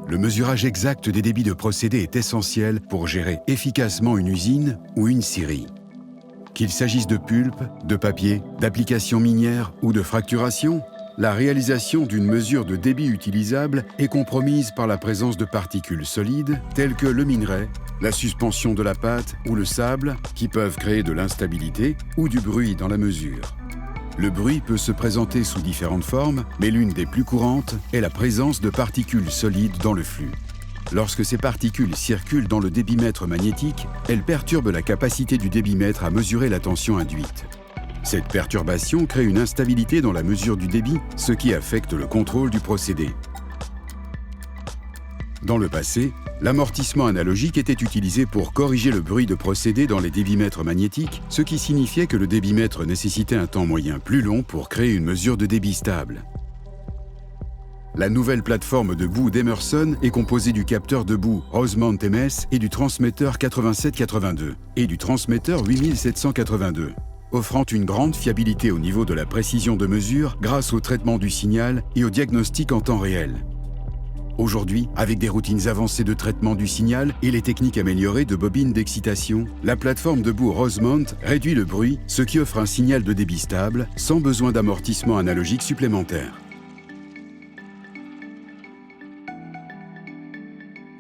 Le mesurage exact des débits de procédés est essentiel pour gérer efficacement une usine ou une scierie. Qu'il s'agisse de pulpe, de papier, d'applications minières ou de fracturation, la réalisation d'une mesure de débit utilisable est compromise par la présence de particules solides telles que le minerai, la suspension de la pâte ou le sable qui peuvent créer de l'instabilité ou du bruit dans la mesure. Le bruit peut se présenter sous différentes formes, mais l'une des plus courantes est la présence de particules solides dans le flux. Lorsque ces particules circulent dans le débitmètre magnétique, elles perturbent la capacité du débitmètre à mesurer la tension induite. Cette perturbation crée une instabilité dans la mesure du débit, ce qui affecte le contrôle du procédé. Dans le passé, l'amortissement analogique était utilisé pour corriger le bruit de procédé dans les débitmètres magnétiques, ce qui signifiait que le débitmètre nécessitait un temps moyen plus long pour créer une mesure de débit stable. La nouvelle plateforme de bout d'Emerson est composée du capteur de bout Rosemount MS et du transmetteur 8782 et du transmetteur 8782. Offrant une grande fiabilité au niveau de la précision de mesure grâce au traitement du signal et au diagnostic en temps réel. Aujourd'hui, avec des routines avancées de traitement du signal et les techniques améliorées de bobines d'excitation, la plateforme de bout Rosemount réduit le bruit, ce qui offre un signal de débit stable sans besoin d'amortissement analogique supplémentaire.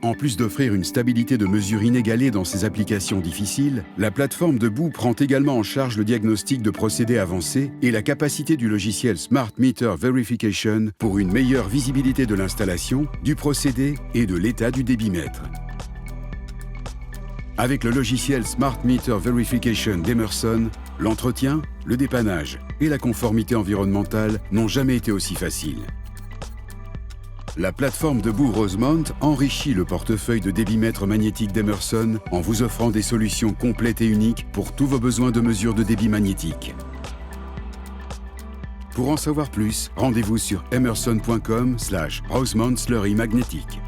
En plus d'offrir une stabilité de mesure inégalée dans ces applications difficiles, la plateforme de bout prend également en charge le diagnostic de procédés avancés et la capacité du logiciel Smart Meter Verification pour une meilleure visibilité de l'installation, du procédé et de l'état du débitmètre. Avec le logiciel Smart Meter Verification d'Emerson, l'entretien, le dépannage et la conformité environnementale n'ont jamais été aussi faciles. La plateforme de bout Rosemount enrichit le portefeuille de débitmètre magnétique d'Emerson en vous offrant des solutions complètes et uniques pour tous vos besoins de mesure de débit magnétique. Pour en savoir plus, rendez-vous sur emerson.com/Rosemount Slurry Magnétique.